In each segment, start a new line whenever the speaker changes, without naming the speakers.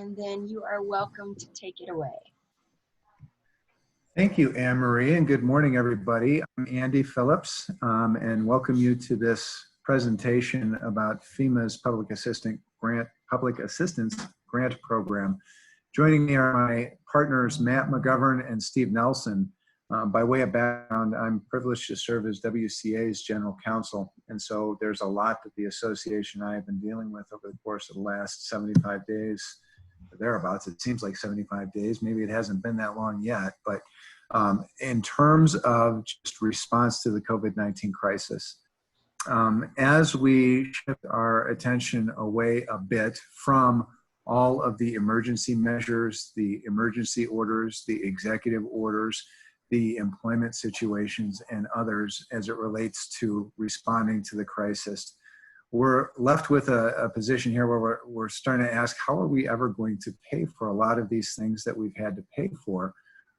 and then you are welcome to take it away.
Thank you, Anne Marie, and good morning, everybody. I'm Andy Phillips, and welcome you to this presentation about FEMA's Public Assistance Grant Program. Joining me are my partners, Matt McGovern and Steve Nelson. By way of background, I'm privileged to serve as WCA's General Counsel, and so there's a lot that the association and I have been dealing with over the course of the last 75 days, or thereabouts. It seems like 75 days. Maybe it hasn't been that long yet, but in terms of just response to the COVID-19 crisis, as we shift our attention away a bit from all of the emergency measures, the emergency orders, the executive orders, the employment situations, and others as it relates to responding to the crisis, we're left with a position here where we're starting to ask, how are we ever going to pay for a lot of these things that we've had to pay for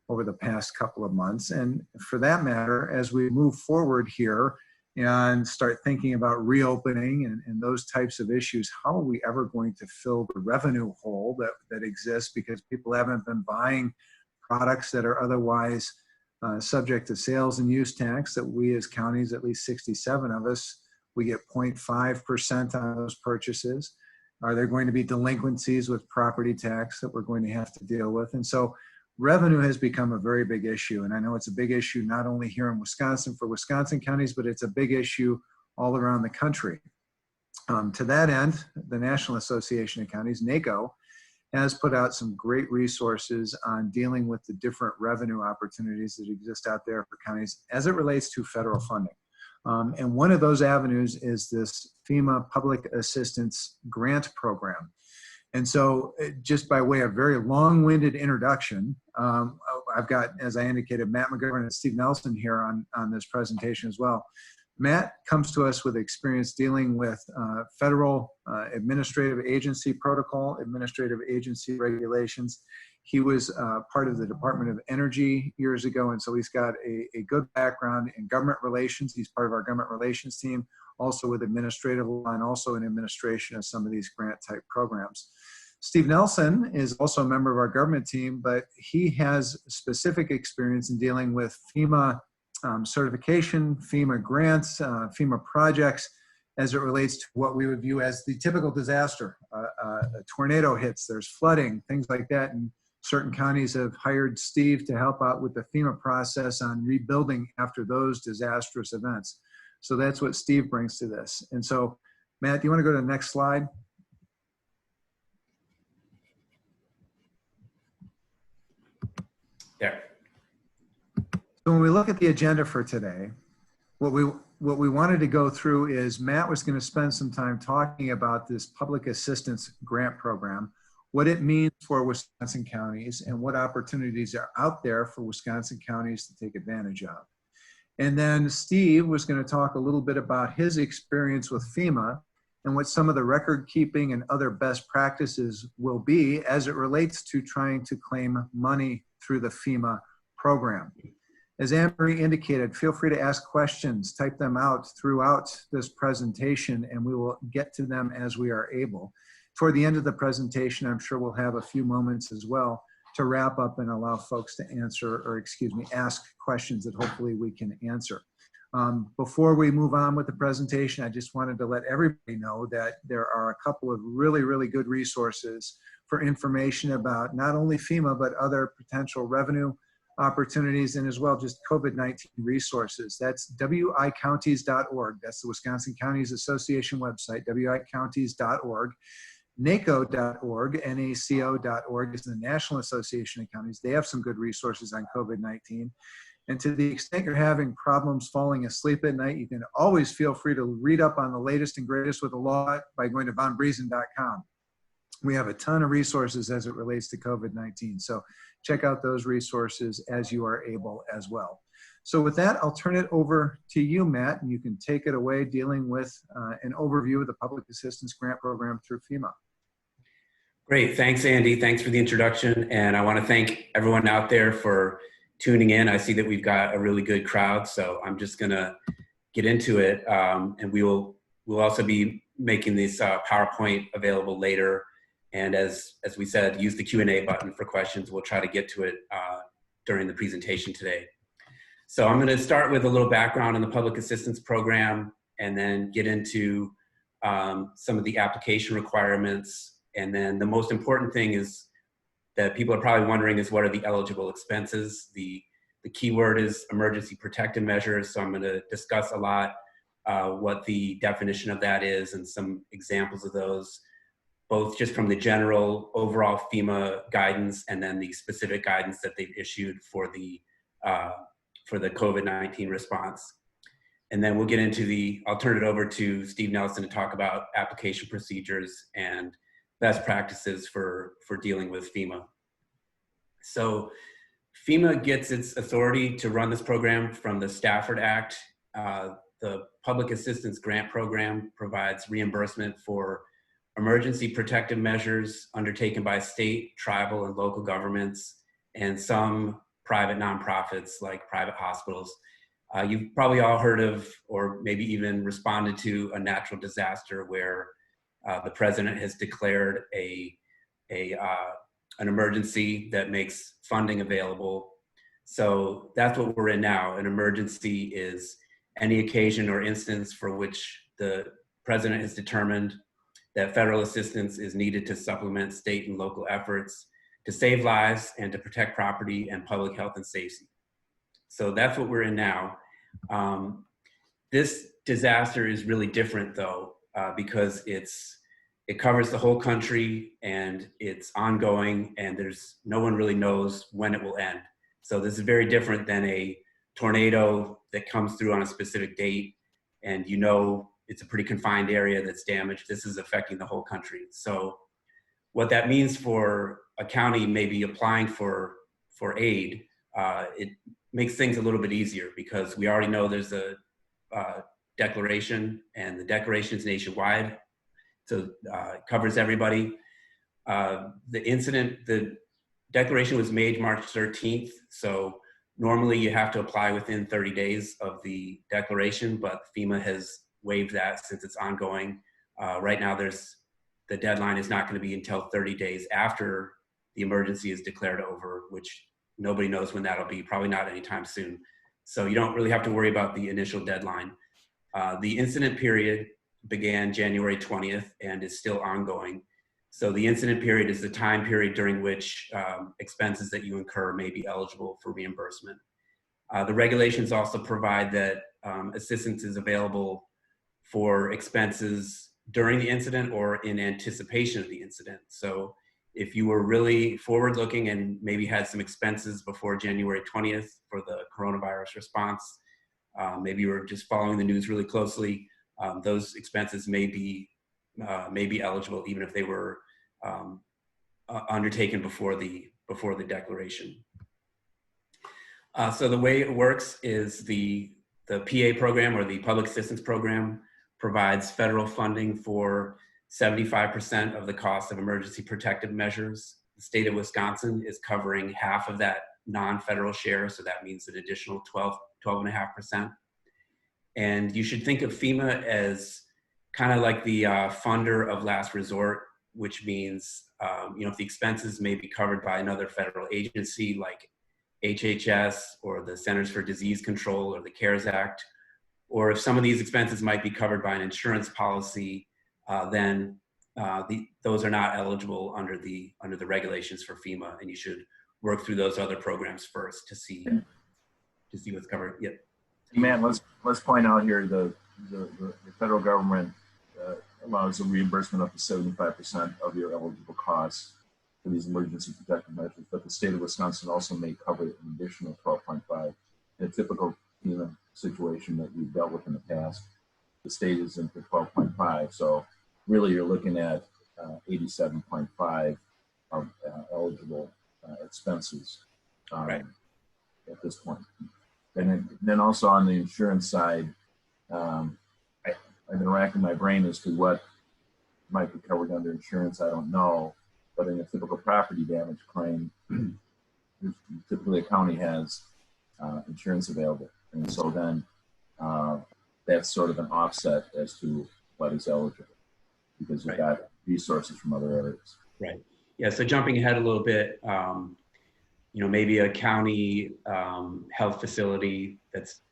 over the past couple of months? And for that matter, as we move forward here and start thinking about reopening and those types of issues, how are we ever going to fill the revenue hole that exists because people haven't been buying products that are otherwise subject to sales and use tax that we as counties, at least 67 of us, we get 0.5% on those purchases. Are there going to be delinquencies with property tax that we're going to have to deal with? And so revenue has become a very big issue. And I know it's a big issue not only here in Wisconsin for Wisconsin counties, but it's a big issue all around the country. To that end, the National Association of Counties, NACO, has put out some great resources on dealing with the different revenue opportunities that exist out there for counties as it relates to federal funding. And one of those avenues is this FEMA Public Assistance Grant Program. And so just by way of very long-winded introduction, I've got, as I indicated, Matt McGovern and Steve Nelson here on this presentation as well. Matt comes to us with experience dealing with federal administrative agency protocol, administrative agency regulations. He was part of the Department of Energy years ago, and so he's got a good background in government relations. He's part of our government relations team, also with administrative law and also in administration of some of these grant type programs. Steve Nelson is also a member of our government team, but he has specific experience in dealing with FEMA certification, FEMA grants, FEMA projects as it relates to what we would view as the typical disaster. A tornado hits, there's flooding, things like that, and certain counties have hired Steve to help out with the FEMA process on rebuilding after those disastrous events. So that's what Steve brings to this. And so, Matt, do you want to go to the next slide?
Yeah.
So when we look at the agenda for today, what we wanted to go through is Matt was going to spend some time talking about this public assistance grant program, what it means for Wisconsin counties, and what opportunities are out there for Wisconsin counties to take advantage of. And then Steve was going to talk a little bit about his experience with FEMA and what some of the record keeping and other best practices will be as it relates to trying to claim money through the FEMA program. As Anne-Marie indicated, feel free to ask questions, type them out throughout this presentation, and we will get to them as we are able. Toward the end of the presentation, I'm sure we'll have a few moments as well to wrap up and allow folks to ask questions that hopefully we can answer. Before we move on with the presentation, I just wanted to let everybody know that there are a couple of really, really good resources for information about not only FEMA, but other potential revenue opportunities and as well just COVID-19 resources. That's wicounties.org. That's the Wisconsin Counties Association website, wicounties.org. NACO.org, NACO.org is the National Association of Counties. They have some good resources on COVID-19. And to the extent you're having problems falling asleep at night, you can always feel free to read up on the latest and greatest with the law by going to vonbriesen.com. We have a ton of resources as it relates to COVID-19. So check out those resources as you are able as well. So with that, I'll turn it over to you, Matt, and you can take it away dealing with an overview of the Public Assistance Grant Program through FEMA.
Great. Thanks, Andy. Thanks for the introduction. And I want to thank everyone out there for tuning in. I see that we've got a really good crowd, so I'm just going to get into it. And we'll also be making this PowerPoint available later And as we said, use the Q&A button for questions. We'll try to get to it during the presentation today. So I'm going to start with a little background on the public assistance program and then get into some of the application requirements. And then the most important thing is that people are probably wondering is what are the eligible expenses? The key word is emergency protective measures. So I'm going to discuss a lot what the definition of that is and some examples of those, both just from the general overall FEMA guidance and then the specific guidance that they've issued for the COVID-19 response. And then we'll get into I'll turn it over to Steve Nelson to talk about application procedures and best practices for dealing with FEMA. So FEMA gets its authority to run this program from the Stafford Act. The Public Assistance Grant Program provides reimbursement for emergency protective measures undertaken by state, tribal, and local governments, and some private nonprofits like private hospitals. You've probably all heard of, or maybe even responded to, a natural disaster where the president has declared an emergency that makes funding available. So that's what we're in now. An emergency is any occasion or instance for which the president has determined that federal assistance is needed to supplement state and local efforts to save lives and to protect property and public health and safety. So that's what we're in now. This disaster is really different though, because it covers the whole country and it's ongoing and no one really knows when it will end. So this is very different than a tornado that comes through on a specific date and it's a pretty confined area that's damaged. This is affecting the whole country. So what that means for a county maybe applying for aid, it makes things a little bit easier because we already know there's a declaration and the declaration is nationwide. So it covers everybody. The declaration was made March 13th. So normally you have to apply within 30 days of the declaration, but FEMA has waived that since it's ongoing. Right now the deadline is not going to be until 30 days after the emergency is declared over, which nobody knows when that'll be, probably not anytime soon. So you don't really have to worry about the initial deadline. The incident period began January 20th and is still ongoing. So the incident period is the time period during which expenses that you incur may be eligible for reimbursement. The regulations also provide that assistance is available for expenses during the incident or in anticipation of the incident. So if you were really forward-looking and maybe had some expenses before January 20th for the coronavirus response, maybe you were just following the news really closely, those expenses may be eligible even if they were undertaken before the declaration. So the way it works is the PA program, or the Public Assistance Program, provides federal funding for 75% of the cost of emergency protective measures. The state of Wisconsin is covering half of that non-federal share, so that means an additional 12.5%. And you should think of FEMA as kind of like the funder of last resort, which means if the expenses may be covered by another federal agency like HHS or the Centers for Disease Control or the CARES Act, or if some of these expenses might be covered by an insurance policy, then those are not eligible under the regulations for FEMA, and you should work through those other programs first to see what's covered. Yep.
Matt, let's point out here the federal government allows a reimbursement up to 75% of your eligible costs for these emergency protective measures, but the state of Wisconsin also may cover an additional 12.5. In a typical situation that we've dealt with in the past, the state is into 12.5. So really you're looking at 87.5 of eligible expenses
right.
At this point. And then also on the insurance side, I've been racking my brain as to what might be covered under insurance. I don't know, but in a typical property damage claim, typically a county has insurance available. And so then that's sort of an offset as to what is eligible because you've got resources from other areas.
Right. Yeah. So jumping ahead a little bit, maybe a county health facility that's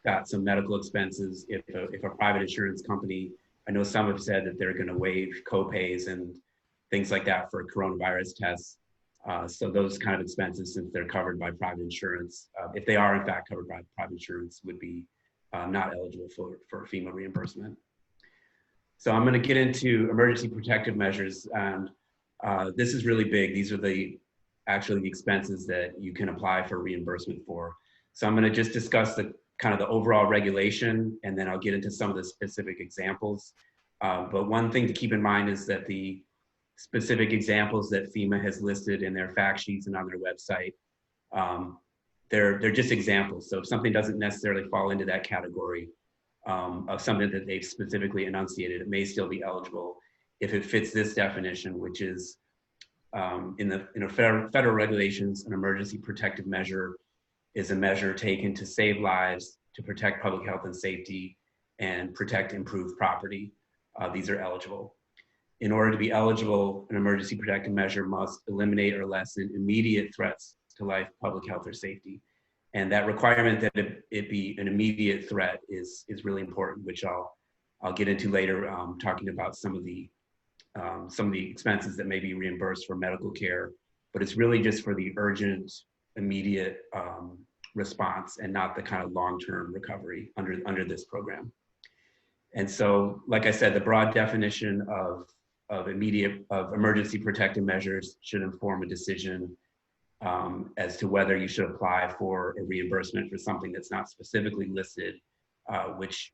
got some medical expenses. If a private insurance company, I know some have said that they're going to waive co-pays and things like that for coronavirus tests. So those kind of expenses, since they're covered by private insurance, if they are in fact covered by private insurance, would be not eligible for FEMA reimbursement. So I'm going to get into emergency protective measures, and this is really big. These are actually the expenses that you can apply for reimbursement for. So I'm going to just discuss the kind of the overall regulation, and then I'll get into some of the specific examples. But one thing to keep in mind is that the specific examples that FEMA has listed in their fact sheets and on their website, they're just examples. So if something doesn't necessarily fall into that category of something that they've specifically enunciated, it may still be eligible if it fits this definition, which is in federal regulations, an emergency protective measure is a measure taken to save lives, to protect public health and safety, and protect improved property. These are eligible. In order to be eligible, an emergency protective measure must eliminate or lessen immediate threats to life, public health, or safety. And that requirement that it be an immediate threat is really important, which I'll get into later, talking about some of the expenses that may be reimbursed for medical care, but it's really just for the urgent, immediate response, and not the kind of long-term recovery under this program. And so, like I said, the broad definition of emergency protective measures should inform a decision as to whether you should apply for a reimbursement for something that's not specifically listed, which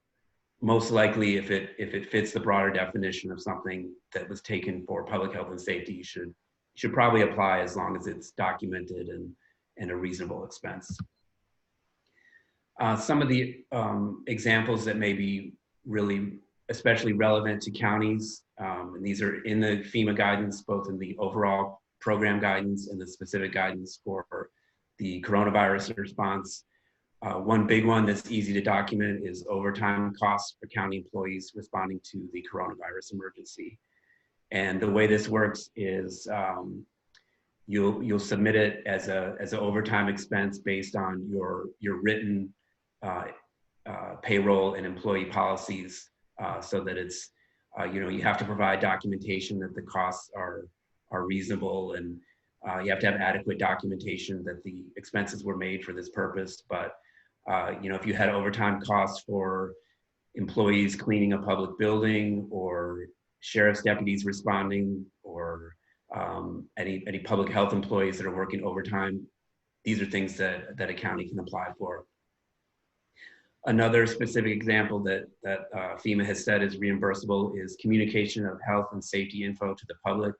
most likely, if it fits the broader definition of something that was taken for public health and safety, you should probably apply, as long as it's documented and a reasonable expense. Some of the examples that may be really especially relevant to counties, and these are in the FEMA guidance, both in the overall program guidance and the specific guidance for the coronavirus response. One big one that's easy to document is overtime costs for county employees responding to the coronavirus emergency. And the way this works is you'll submit it as an overtime expense based on your written payroll and employee policies, so that it's you have to provide documentation that the costs are reasonable, and you have to have adequate documentation that the expenses were made for this purpose. But if you had overtime costs for employees cleaning a public building, or sheriff's deputies responding, or any public health employees that are working overtime, these are things that a county can apply for. Another specific example that FEMA has said is reimbursable is communication of health and safety info to the public.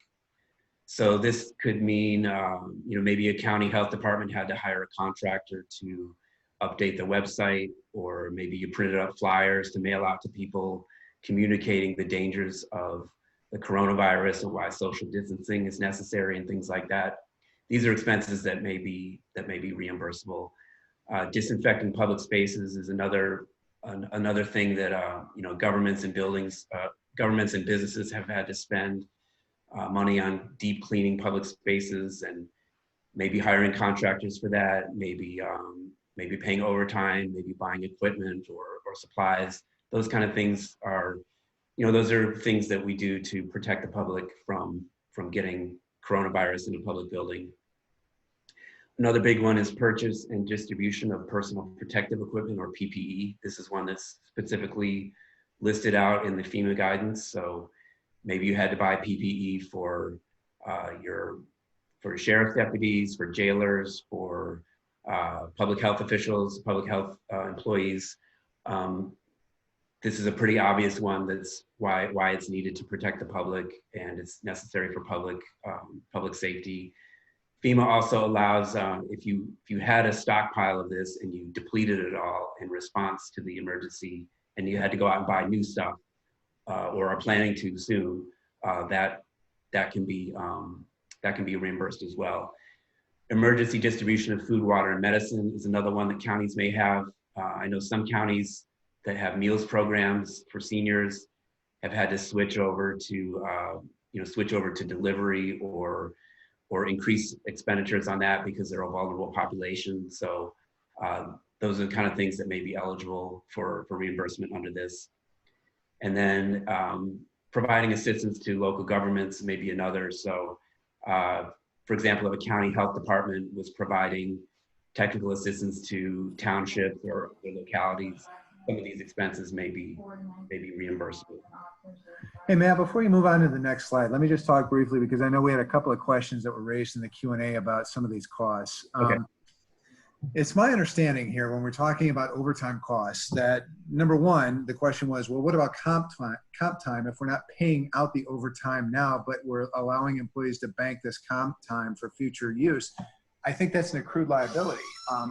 So this could mean, maybe a county health department had to hire a contractor to update the website, or maybe you printed up flyers to mail out to people communicating the dangers of the coronavirus and why social distancing is necessary and things like that. These are expenses that may be reimbursable. Disinfecting public spaces is another thing that governments and businesses have had to spend money on deep cleaning public spaces, and maybe hiring contractors for that, maybe paying overtime, maybe buying equipment or supplies. Those kind of things are, those are things that we do to protect the public from getting coronavirus in a public building. Another big one is purchase and distribution of personal protective equipment, or PPE. This is one that's specifically listed out in the FEMA guidance. So maybe you had to buy PPE for sheriff's deputies, for jailers, for public health officials, public health employees. This is a pretty obvious one. That's why it's needed to protect the public, and it's necessary for public safety. FEMA also allows, if you had a stockpile of this and you depleted it all in response to the emergency, and you had to go out and buy new stuff, or are planning to soon, that can be reimbursed as well. Emergency distribution of food, water, and medicine is another one that counties may have. I know some counties that have meals programs for seniors have had to switch over to switch over to delivery or increase expenditures on that because they're a vulnerable population. So those are the kind of things that may be eligible for reimbursement under this. And then providing assistance to local governments may be another. So for example, if a county health department was providing technical assistance to townships or localities, some of these expenses may be reimbursable.
Hey, Matt, before you move on to the next slide, let me just talk briefly because I know we had a couple of questions that were raised in the Q&A about some of these costs.
Okay.
It's my understanding here when we're talking about overtime costs that, number one, the question was, well, what about comp time if we're not paying out the overtime now, but we're allowing employees to bank this comp time for future use? I think that's an accrued liability.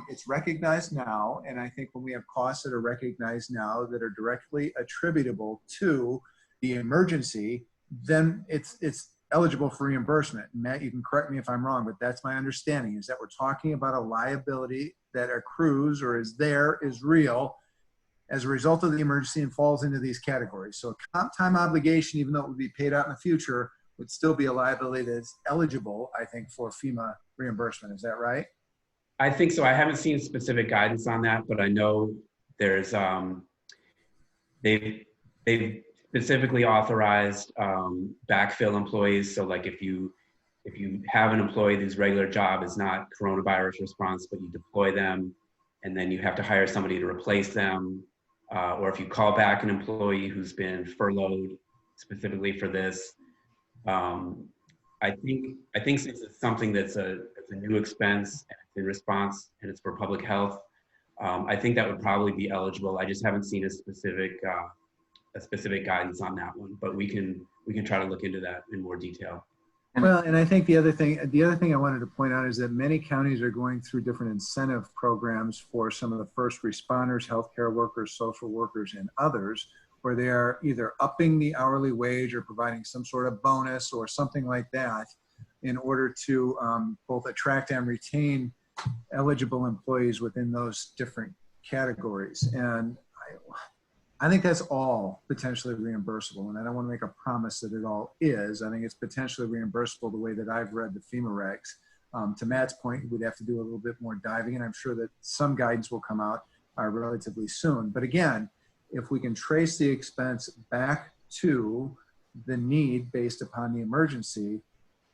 It's recognized now, and I think when we have costs that are recognized now that are directly attributable to the emergency, then it's eligible for reimbursement. Matt, you can correct me if I'm wrong, but that's my understanding, is that we're talking about a liability that accrues or is real as a result of the emergency and falls into these categories. So a comp time obligation, even though it would be paid out in the future, would still be a liability that's eligible, I think, for FEMA reimbursement. Is that right?
I think so. I haven't seen specific guidance on that, but I know there's they've specifically authorized backfill employees. So like if you have an employee whose regular job is not coronavirus response, but you deploy them and then you have to hire somebody to replace them, or if you call back an employee who's been furloughed specifically for this, I think since it's something that's a new expense and it's in response and it's for public health, I think that would probably be eligible. I just haven't seen a specific guidance on that one, but we can try to look into that in more detail.
Well, and I think the other thing I wanted to point out is that many counties are going through different incentive programs for some of the first responders, healthcare workers, social workers, and others, where they are either upping the hourly wage or providing some sort of bonus or something like that in order to both attract and retain eligible employees within those different categories. And I think that's all potentially reimbursable. And I don't want to make a promise that it all is. I think it's potentially reimbursable the way that I've read the FEMA regs. To Matt's point, we'd have to do a little bit more diving, and I'm sure that some guidance will come out relatively soon. But again, if we can trace the expense back to the need based upon the emergency,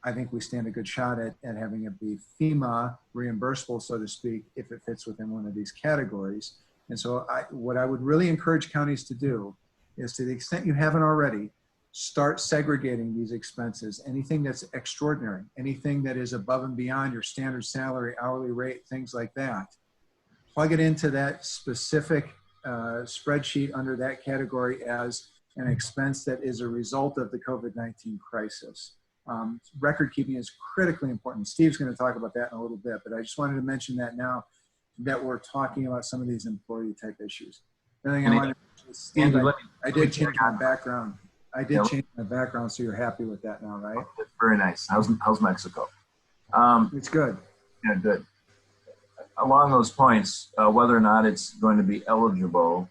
I think we stand a good shot at having it be FEMA reimbursable, so to speak, if it fits within one of these categories. And so what I would really encourage counties to do is, to the extent you haven't already, start segregating these expenses. Anything that's extraordinary, anything that is above and beyond your standard salary, hourly rate, things like that, plug it into that specific spreadsheet under that category as an expense that is a result of the COVID-19 crisis. Record keeping is critically important. Steve's going to talk about that in a little bit, but I just wanted to mention that now that we're talking about some of these employee type issues. Another thing I wanted to mention is, Steve, I did change my background. I did change my background, so you're happy with that now, right?
That's very nice. How's Mexico?
It's good.
Yeah, good. Along those points, whether or not it's going to be eligible,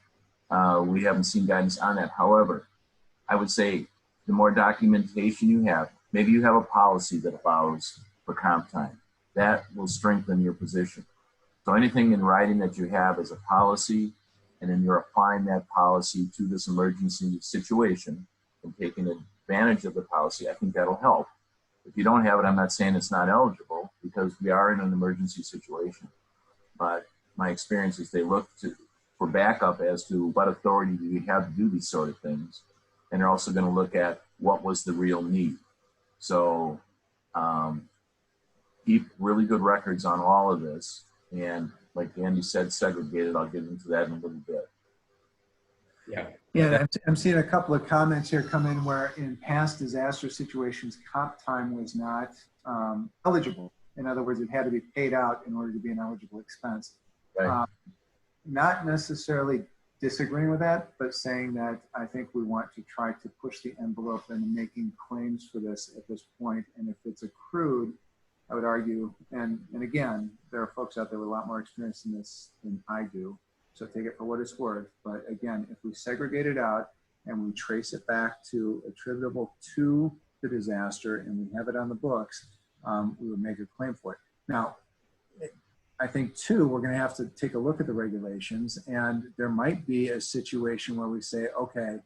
we haven't seen guidance on that. However, I would say the more documentation you have, maybe you have a policy that allows for comp time, that will strengthen your position. So anything in writing that you have as a policy, and then you're applying that policy to this emergency situation and taking advantage of the policy, I think that'll help. If you don't have it, I'm not saying it's not eligible, because we are in an emergency situation. But my experience is they look for backup as to what authority do you have to do these sort of things. And they're also going to look at what was the real need. So keep really good records on all of this. And like Andy said, segregated. I'll get into that in a little bit.
Yeah, I'm seeing a couple of comments here come in where in past disaster situations, comp time was not eligible. In other words, it had to be paid out in order to be an eligible expense.
Right.
Not necessarily disagreeing with that, but saying that I think we want to try to push the envelope in making claims for this at this point. And if it's accrued, I would argue, and again, there are folks out there with a lot more experience in this than I do, so take it for what it's worth. But again, if we segregate it out and we trace it back to attributable to the disaster and we have it on the books, we would make a claim for it. Now, I think too, we're going to have to take a look at the regulations, and there might be a situation where we say, okay,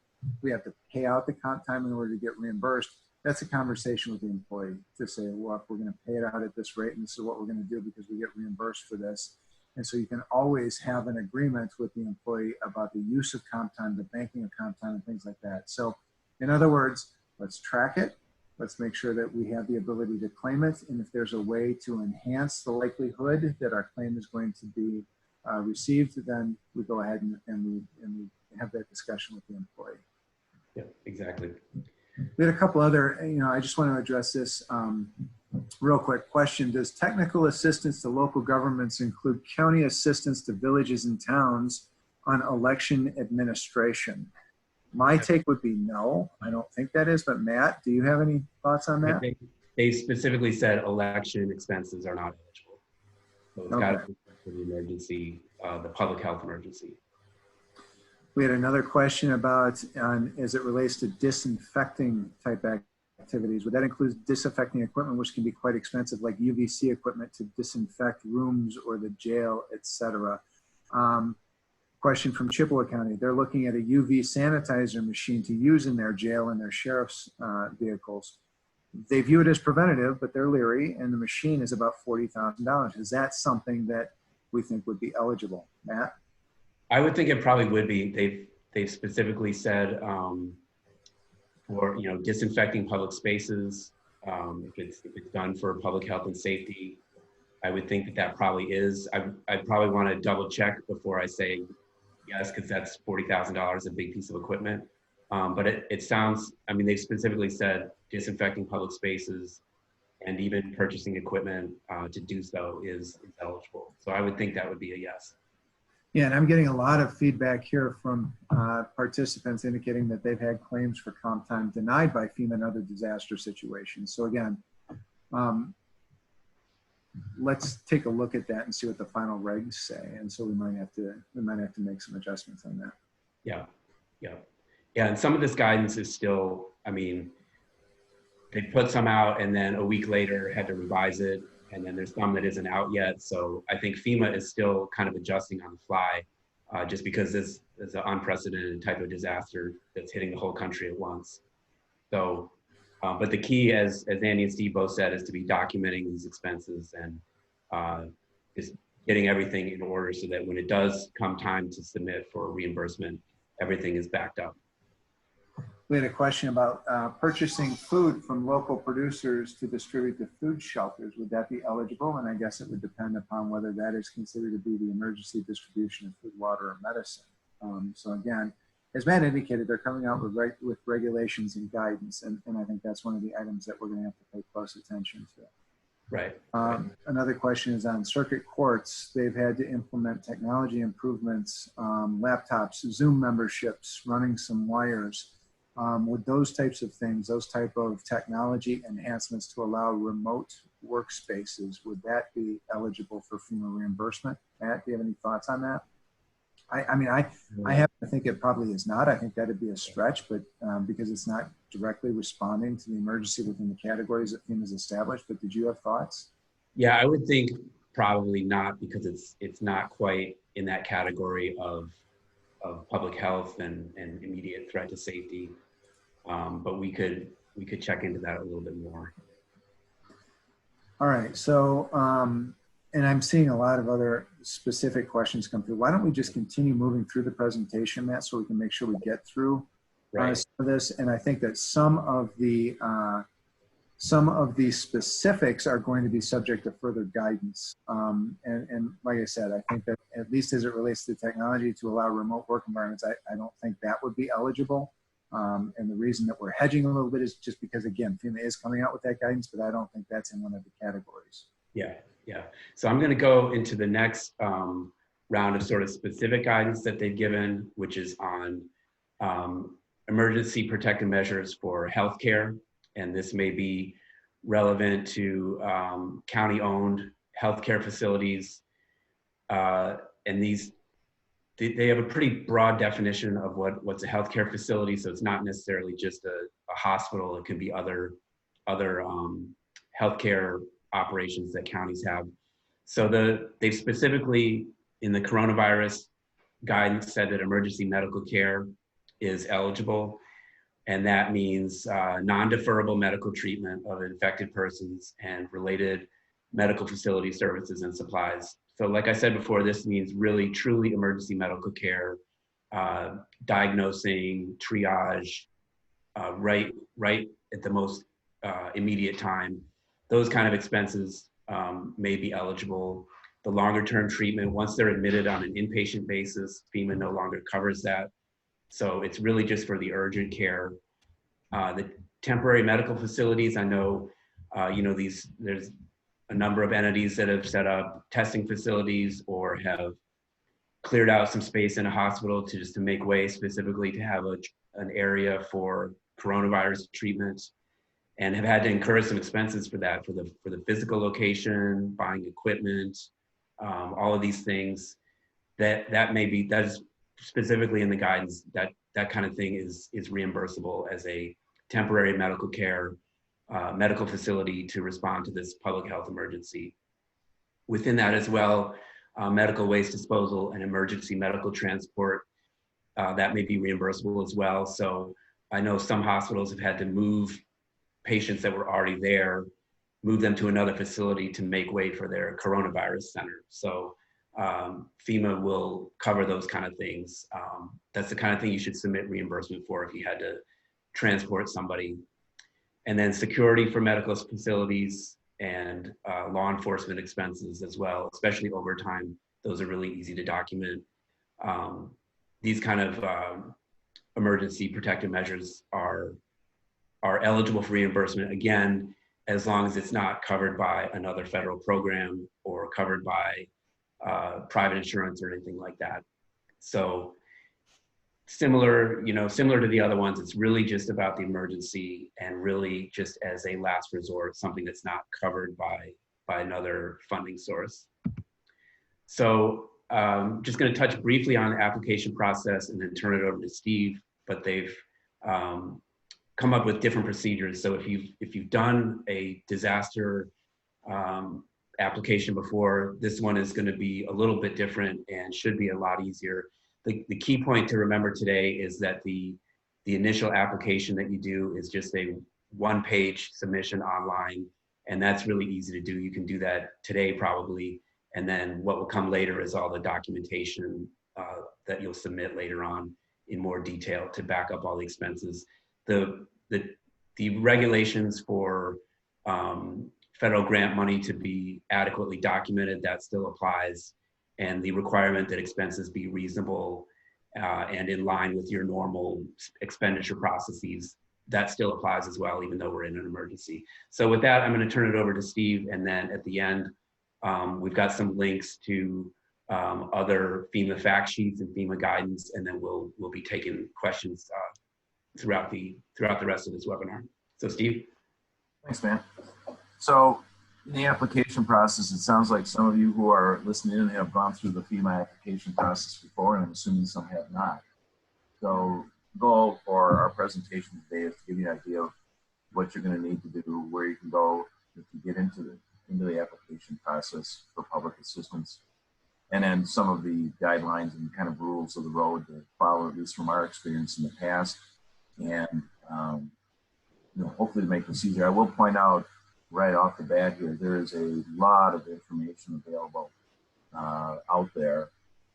we have to pay out the comp time in order to get reimbursed. That's a conversation with the employee to say, look, we're going to pay it out at this rate, and this is what we're going to do because we get reimbursed for this. And so you can always have an agreement with the employee about the use of comp time, the banking of comp time, and things like that. So in other words, let's track it. Let's make sure that we have the ability to claim it. And if there's a way to enhance the likelihood that our claim is going to be received, then we go ahead and we have that discussion with the employee.
Yeah, exactly.
We had a couple other, I just want to address this real quick question. Does technical assistance to local governments include county assistance to villages and towns on election administration? My take would be no. I don't think that is, but Matt, do you have any thoughts on that?
They specifically said election expenses are not eligible. So it's got to be for the emergency, the public health emergency.
We had another question about, as it relates to disinfecting type activities. Would that include disinfecting equipment, which can be quite expensive, like UVC equipment to disinfect rooms or the jail, etc.? Question from Chippewa County. They're looking at a UV sanitizer machine to use in their jail and their sheriff's vehicles. They view it as preventative, but they're leery, and the machine is about $40,000. Is that something that we think would be eligible? Matt?
I would think it probably would be. They've specifically said for disinfecting public spaces, if it's done for public health and safety, I would think that probably is. I'd probably want to double check before I say yes, because that's $40,000, a big piece of equipment. But it sounds, they specifically said disinfecting public spaces and even purchasing equipment to do so is eligible. So I would think that would be a yes.
Yeah, and I'm getting a lot of feedback here from participants indicating that they've had claims for comp time denied by FEMA and other disaster situations. So again, let's take a look at that and see what the final regs say. And so we might have to make some adjustments on that.
Yeah. And some of this guidance is still, they put some out and then a week later had to revise it. And then there's some that isn't out yet. So I think FEMA is still kind of adjusting on the fly just because this is an unprecedented type of disaster that's hitting the whole country at once. So, but the key, as Andy and Steve both said, is to be documenting these expenses and just getting everything in order so that when it does come time to submit for reimbursement, everything is backed up.
We had a question about purchasing food from local producers to distribute to food shelters. Would that be eligible? And I guess it would depend upon whether that is considered to be the emergency distribution of food, water, or medicine. So again, as Matt indicated, they're coming out with regulations and guidance, and I think that's one of the items that we're going to have to pay close attention to.
Right.
Another question is on circuit courts. They've had to implement technology improvements, laptops, Zoom memberships, running some wires. Would those types of things, those type of technology enhancements to allow remote workspaces, would that be eligible for FEMA reimbursement? Matt, do you have any thoughts on that? I happen to think it probably is not. I think that'd be a stretch, but because it's not directly responding to the emergency within the categories that FEMA has established. But did you have thoughts?
Yeah, I would think probably not, because it's not quite in that category of public health and immediate threat to safety. But we could check into that a little bit more.
All right. So, and I'm seeing a lot of other specific questions come through. Why don't we just continue moving through the presentation, Matt, so we can make sure we get through some of this. And I think that some of the specifics are going to be subject to further guidance. And like I said, I think that at least as it relates to technology to allow remote work environments, I don't think that would be eligible. And the reason that we're hedging a little bit is just because, again, FEMA is coming out with that guidance, but I don't think that's in one of the categories.
Yeah. So I'm going to go into the next round of sort of specific guidance that they've given, which is on emergency protective measures for healthcare. And this may be relevant to county-owned healthcare facilities. And they have a pretty broad definition of what's a healthcare facility. So it's not necessarily just a hospital. It can be other other healthcare operations that counties have. So they specifically in the coronavirus guidance said that emergency medical care is eligible, and that means non-deferrable medical treatment of infected persons and related medical facility services and supplies. So like I said before, this means really truly emergency medical care, diagnosing, triage, right at the most immediate time. Those kind of expenses may be eligible. The longer term treatment, once they're admitted on an inpatient basis, FEMA no longer covers that. So it's really just for the urgent care. The temporary medical facilities, I know, there's a number of entities that have set up testing facilities or have cleared out some space in a hospital to make way specifically to have an area for coronavirus treatment, and have had to incur some expenses for that, for the physical location, buying equipment, all of these things. That is specifically in the guidance, that kind of thing is reimbursable as a temporary medical care medical facility to respond to this public health emergency. Within that as well, medical waste disposal and emergency medical transport, that may be reimbursable as well. So I know some hospitals have had to move patients that were already there, move them to another facility to make way for their coronavirus center. So FEMA will cover those kind of things. That's the kind of thing you should submit reimbursement for if you had to transport somebody. And then security for medical facilities and law enforcement expenses as well, especially overtime. Those are really easy to document. These kind of emergency protective measures are eligible for reimbursement, again, as long as it's not covered by another federal program or covered by private insurance or anything like that. So similar to the other ones, it's really just about the emergency and really just as a last resort, something that's not covered by another funding source. So just going to touch briefly on the application process and then turn it over to Steve, but they've come up with different procedures. So if you've done a disaster application before, this one is going to be a little bit different and should be a lot easier. The key point to remember today is that the initial application that you do is just a one-page submission online, and that's really easy to do. You can do that today probably, and then what will come later is all the documentation that you'll submit later on in more detail to back up all the expenses. The regulations for federal grant money to be adequately documented, that still applies. And the requirement that expenses be reasonable and in line with your normal expenditure processes, that still applies as well, even though we're in an emergency. So with that, I'm going to turn it over to Steve. And then at the end, we've got some links to other FEMA fact sheets and FEMA guidance, and then we'll be taking questions throughout the rest of this webinar. So Steve.
Thanks, man. So in the application process, it sounds like some of you who are listening in have gone through the FEMA application process before, and I'm assuming some have not. So the goal for our presentation today is to give you an idea of what you're going to need to do, where you can go if you get into the application process for public assistance, and then some of the guidelines and kind of rules of the road to follow, at least from our experience in the past, and hopefully to make this easier. I will point out right off the bat here, there is a lot of information available out there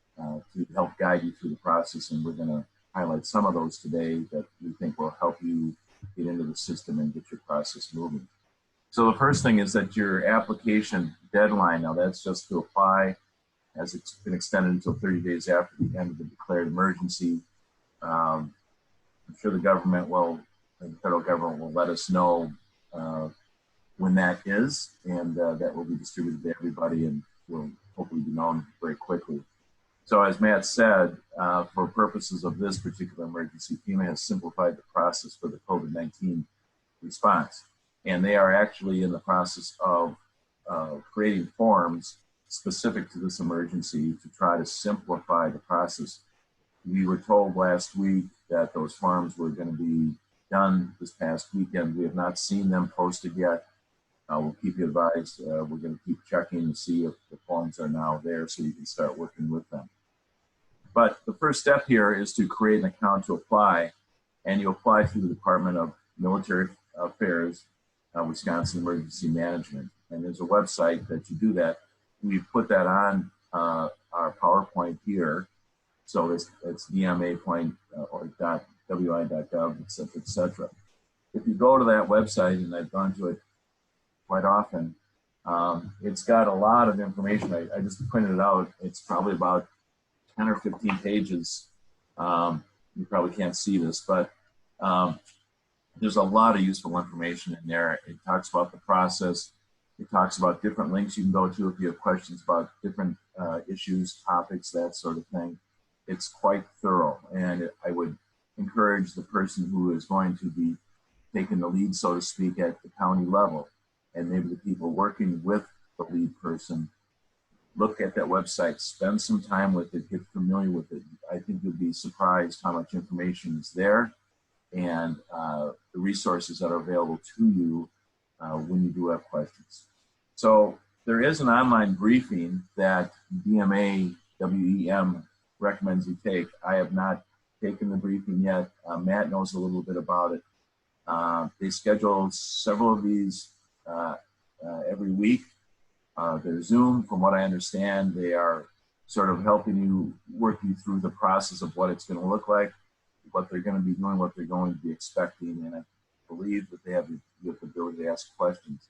to help guide you through the process, and we're going to highlight some of those today that we think will help you get into the system and get your process moving. So the first thing is that your application deadline, now that's just to apply, as it's been extended until 30 days after the end of the declared emergency. I'm sure the federal government will let us know when that is, and that will be distributed to everybody and will hopefully be known very quickly. So as Matt said, for purposes of this particular emergency, FEMA has simplified the process for the COVID-19 response. And they are actually in the process of creating forms specific to this emergency to try to simplify the process. We were told last week that those forms were going to be done this past weekend. We have not seen them posted yet. We'll keep you advised. We're going to keep checking to see if the forms are now there so you can start working with them. But the first step here is to create an account to apply, and you apply through the Department of Military Affairs, Wisconsin Emergency Management. And there's a website that you do that. We've put that on our PowerPoint here. So it's dma.wi.gov, et cetera, et cetera. If you go to that website, and I've gone to it quite often, it's got a lot of information. I just printed it out. It's probably about 10 or 15 pages. You probably can't see this, but there's a lot of useful information in there. It talks about the process. It talks about different links you can go to if you have questions about different issues, topics, that sort of thing. It's quite thorough, and I would encourage the person who is going to be taking the lead, so to speak, at the county level, and maybe the people working with the lead person, look at that website, spend some time with it, get familiar with it. I think you'll be surprised how much information is there, and the resources that are available to you when you do have questions. So there is an online briefing that DMA WEM recommends you take. I have not taken the briefing yet. Matt knows a little bit about it. They schedule several of these every week. They're Zoom. From what I understand, they are sort of helping you, work you through the process of what it's going to look like, what they're going to be doing, what they're going to be expecting, and I believe that they have the ability to ask questions.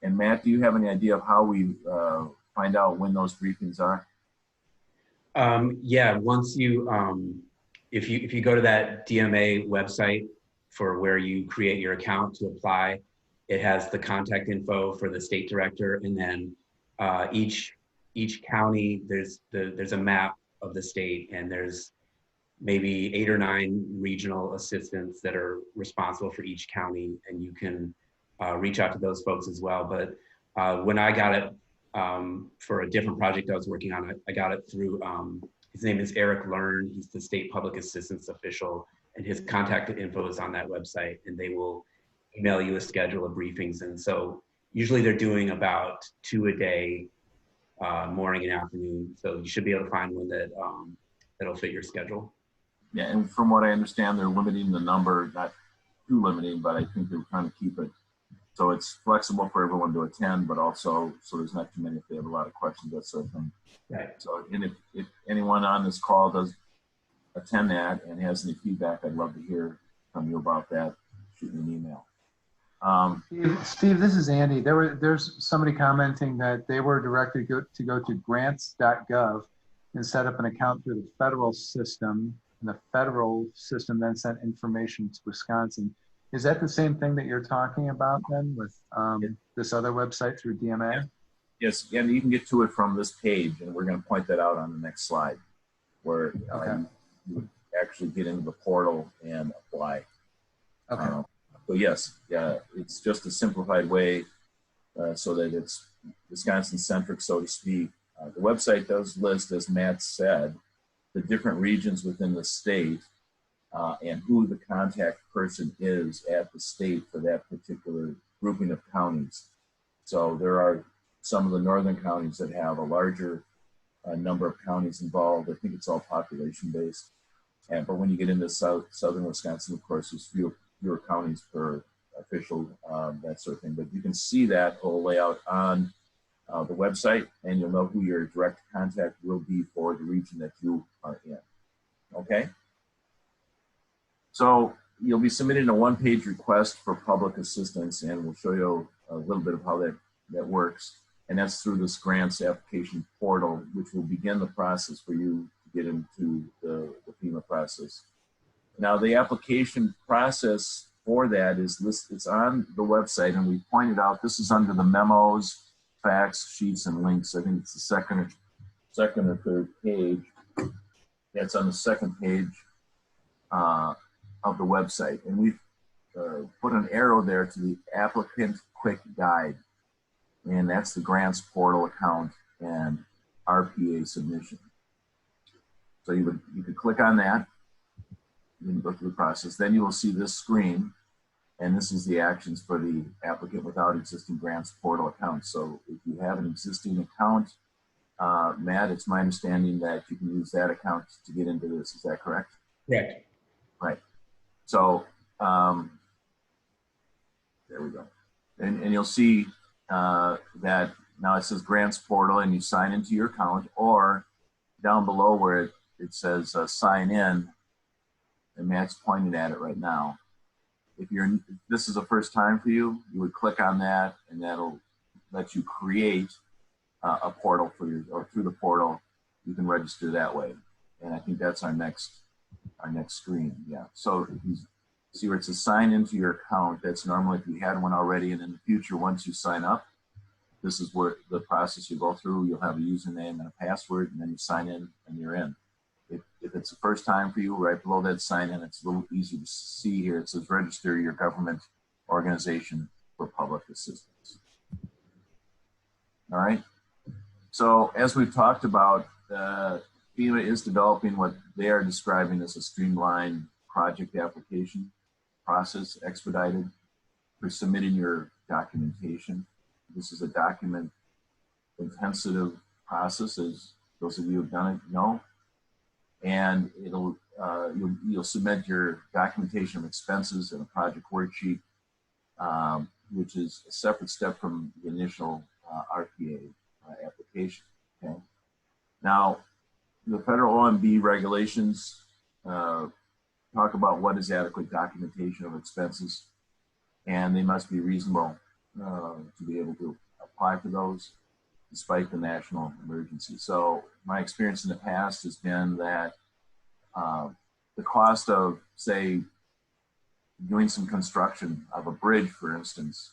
And Matt, do you have any idea of how we find out when those briefings are?
Yeah, once you, if you go to that DMA website for where you create your account to apply, it has the contact info for the state director, and then each county, there's a map of the state, and there's maybe 8 or 9 regional assistants that are responsible for each county, and you can reach out to those folks as well. But when I got it for a different project I was working on, I got it through, his name is Eric Learn. He's the state public assistance official, and his contact info is on that website, and they will email you a schedule of briefings. And so usually they're doing about 2 a day, morning and afternoon. So you should be able to find one that that'll fit your schedule.
Yeah, and from what I understand, they're limiting the number, not too limiting, but I think they're trying to keep it so it's flexible for everyone to attend, but also so there's not too many if they have a lot of questions, that sort of thing.
Right.
So, and if anyone on this call does attend that and has any feedback, I'd love to hear from you about that. Shoot me an email.
Steve, this is Andy. There's somebody commenting that they were directed to go to grants.gov and set up an account through the federal system, and the federal system then sent information to Wisconsin. Is that the same thing that you're talking about then with this other website through DMA?
Yes, and you can get to it from this page, and we're going to point that out on the next slide, where you would actually get into the portal and apply.
Okay.
So yes, yeah, it's just a simplified way so that it's Wisconsin-centric, so to speak. The website does list, as Matt said, the different regions within the state and who the contact person is at the state for that particular grouping of counties. So there are some of the northern counties that have a larger number of counties involved. I think it's all population-based. But when you get into southern Wisconsin, of course, there's fewer counties per official, that sort of thing. But you can see that whole layout on the website, and you'll know who your direct contact will be for the region that you are in. Okay? So you'll be submitting a one-page request for public assistance, and we'll show you a little bit of how that works. And that's through this grants application portal, which will begin the process for you to get into the FEMA process. Now, the application process for that is listed. It's on the website, and we pointed out this is under the memos, facts, sheets, and links. I think it's the second or third page. That's on the second page of the website, and we've put an arrow there to the applicant quick guide, and that's the grants portal account and RPA submission. So you could click on that. You can go through the process. Then you will see this screen, And this is the actions for the applicant without existing grants portal account. So if you have an existing account, Matt, it's my understanding that you can use that account to get into this. Is that correct?
Correct.
Right. So there we go. And you'll see that now it says grants portal and you sign into your account, or down below where it says sign in, and Matt's pointing at it right now. If this is the first time for you, you would click on that and that'll let you create a portal for your, or through the portal, you can register that way. And I think that's our next screen. Yeah. So if you see where it says sign into your account, that's normally if you had one already, and in the future, once you sign up, this is where the process you go through. You'll have a username and a password, and then you sign in and you're in. If it's the first time for you, right below that sign in, it's a little easy to see here. It says register your government organization for public assistance. All right. So as we've talked about, FEMA is developing what they are describing as a streamlined project application process, expedited for submitting your documentation. This is a document intensive process, as those of you who have done it know. And it'll you'll submit your documentation of expenses and a project worksheet, which is a separate step from the initial RPA application. Okay. Now, the federal OMB regulations talk about what is adequate documentation of expenses, and they must be reasonable to be able to apply for those despite the national emergency. So my experience in the past has been that the cost of, say, doing some construction of a bridge, for instance,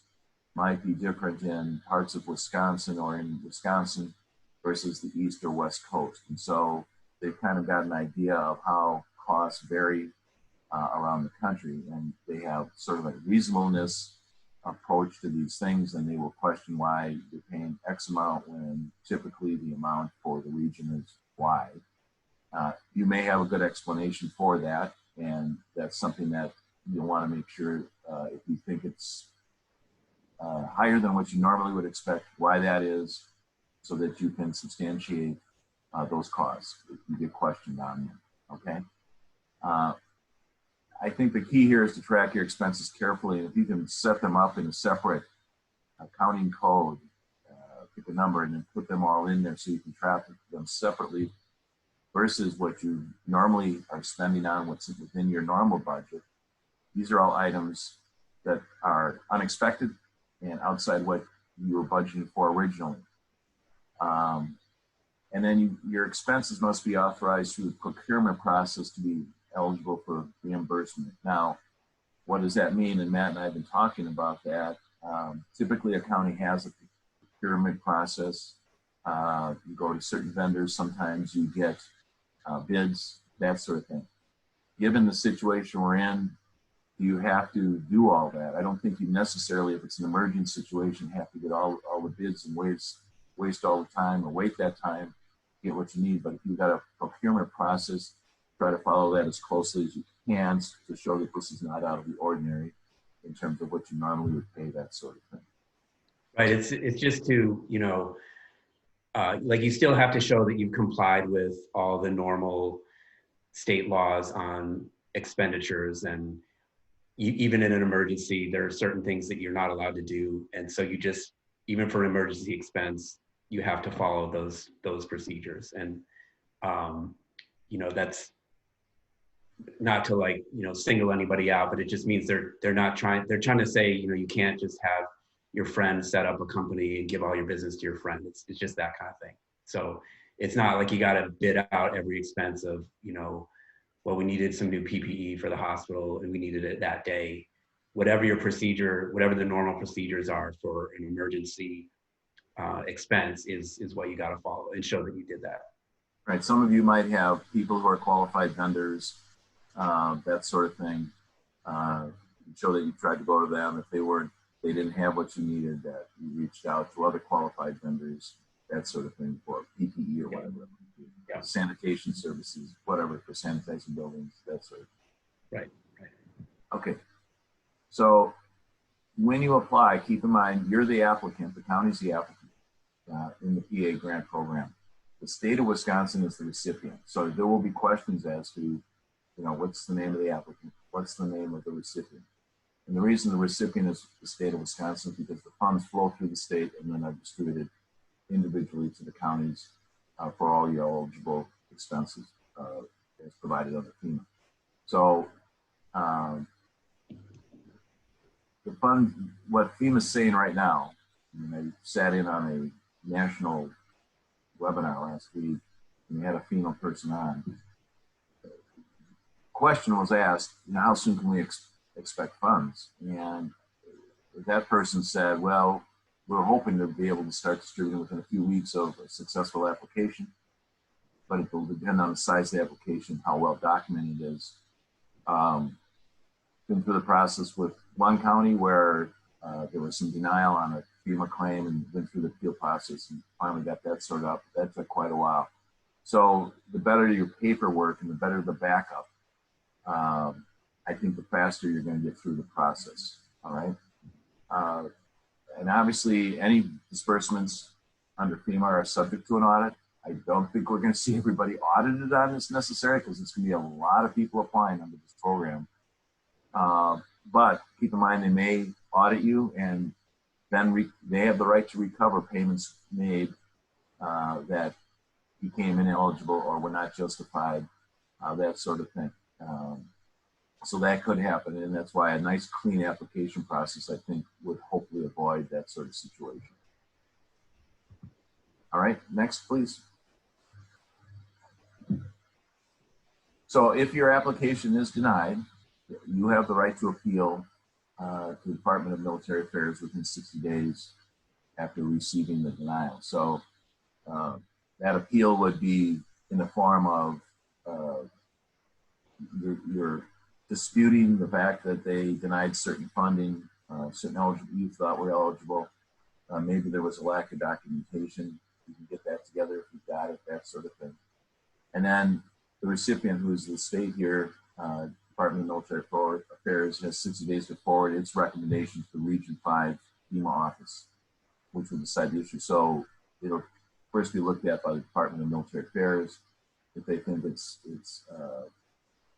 might be different in parts of Wisconsin or in Wisconsin versus the East or West Coast. And so they've kind of got an idea of how costs vary around the country, and they have sort of a reasonableness approach to these things, and they will question why you're paying X amount when typically the amount for the region is Y. You may have a good explanation for that, and that's something that you'll want to make sure if you think it's higher than what you normally would expect, why that is, so that you can substantiate those costs if you get questioned on them, okay? I think the key here is to track your expenses carefully, and if you can set them up in a separate accounting code, pick a number and then put them all in there so you can track them separately versus what you normally are spending on what's within your normal budget. These are all items that are unexpected and outside what you were budgeting for originally. And then your expenses must be authorized through the procurement process to be eligible for reimbursement. Now, what does that mean? And Matt and I have been talking about that. Typically, a county has a procurement process. You go to certain vendors, sometimes you get bids, that sort of thing. Given the situation we're in, you have to do all that. I don't think you necessarily, if it's an emergent situation, have to get all the bids and waste all the time or wait that time to get what you need. But if you've got a procurement process, try to follow that as closely as you can to show that this is not out of the ordinary in terms of what you normally would pay, that sort of thing.
Right. It's just to, you know, like you still have to show that you've complied with all the normal state laws on expenditures, and even in an emergency, there are certain things that you're not allowed to do. And so you just, even for an emergency expense, you have to follow those procedures. And, you know, that's not to, like, you know, single anybody out, but it just means they're trying to say, you know, you can't just have your friend set up a company and give all your business to your friend. It's just that kind of thing. So it's not like you got to bid out every expense of, you know, well, we needed some new PPE for the hospital and we needed it that day. Whatever your procedure, whatever the normal procedures are for an emergency expense is what you got to follow and show that you did that.
Right. Some of you might have people who are qualified vendors, that sort of thing. Show that you tried to go to them. If they didn't have what you needed, that you reached out to other qualified vendors, that sort of thing, for PPE or whatever. Yeah. Sanitation services, whatever, for sanitizing buildings, that sort of thing.
Right.
Okay. So when you apply, keep in mind, you're the applicant, the county's the applicant in the PA grant program. The state of Wisconsin is the recipient. So there will be questions as to, what's the name of the applicant? What's the name of the recipient? And the reason the recipient is the state of Wisconsin is because the funds flow through the state and then are distributed individually to the counties for all your eligible expenses as provided under FEMA. So the fund, what FEMA's saying right now, I sat in on a national webinar last week and we had a FEMA person on. The question was asked, how soon can we expect funds? And that person said, well, we're hoping to be able to start distributing within a few weeks of a successful application, but it will depend on the size of the application, how well documented it is. Been through the process with one county where there was some denial on a FEMA claim and went through the appeal process and finally got that sorted out. That took quite a while. So the better your paperwork and the better the backup, I think the faster you're going to get through the process. All right. And obviously any disbursements under FEMA are subject to an audit. I don't think we're going to see everybody audited on this necessarily because it's going to be a lot of people applying under this program. But keep in mind, they may audit you and then they have the right to recover payments made that became ineligible or were not justified, that sort of thing. So that could happen, and that's why a nice clean application process, I think, would hopefully avoid that sort of situation. All right, next, please. So if your application is denied, you have the right to appeal to the Department of Military Affairs within 60 days after receiving the denial. So that appeal would be in the form of you're disputing the fact that they denied certain funding, certain eligible you thought were eligible. Maybe there was a lack of documentation. You can get that together if you've got it, that sort of thing. And then the recipient, who is the state here, Department of Military Affairs, has 60 days to forward its recommendations to Region 5 FEMA office, which will decide the issue. So it'll first be looked at by the Department of Military Affairs. If they think it's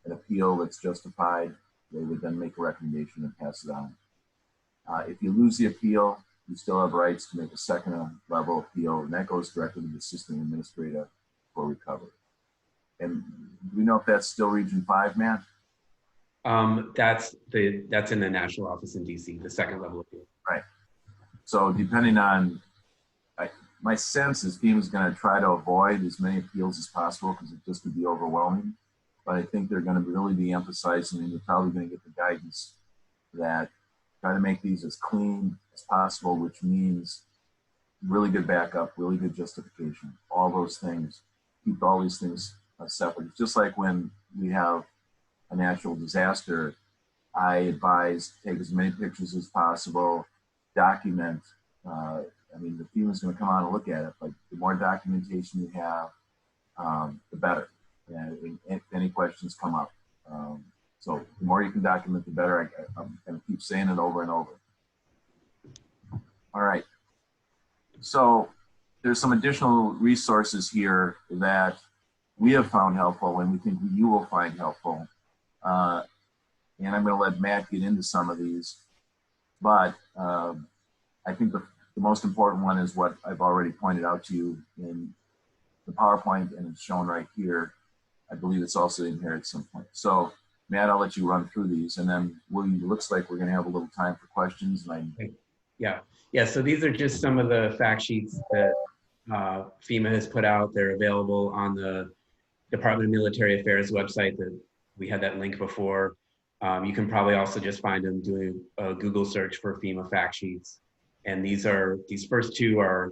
an appeal that's justified, they would then make a recommendation and pass it on. If you lose the appeal, you still have rights to make a second level appeal, and that goes directly to the system administrator for recovery. And do we know if that's still Region 5, Matt?
That's in the national office in DC, the second level appeal.
Right. So depending on, my sense is FEMA is going to try to avoid as many appeals as possible because it just would be overwhelming. But I think they're going to really be emphasizing, and you're probably going to get the guidance that try to make these as clean as possible, which means really good backup, really good justification, all those things. Keep all these things separate. It's just like when we have a natural disaster, I advise take as many pictures as possible, document. I mean, the FEMA is going to come out and look at it, but the more documentation you have, the better. And if any questions come up. So the more you can document, the better. I'm going to keep saying it over and over. All right. So there's some additional resources here that we have found helpful and we think you will find helpful. And I'm going to let Matt get into some of these. But I think the most important one is what I've already pointed out to you in the PowerPoint, and it's shown right here. I believe it's also in here at some point. So Matt, I'll let you run through these, and then it looks like we're going to have a little time for questions. And
Yeah. So these are just some of the fact sheets that FEMA has put out. They're available on the Department of Military Affairs website. That we had that link before. You can probably also just find them doing a Google search for FEMA fact sheets. And these first two are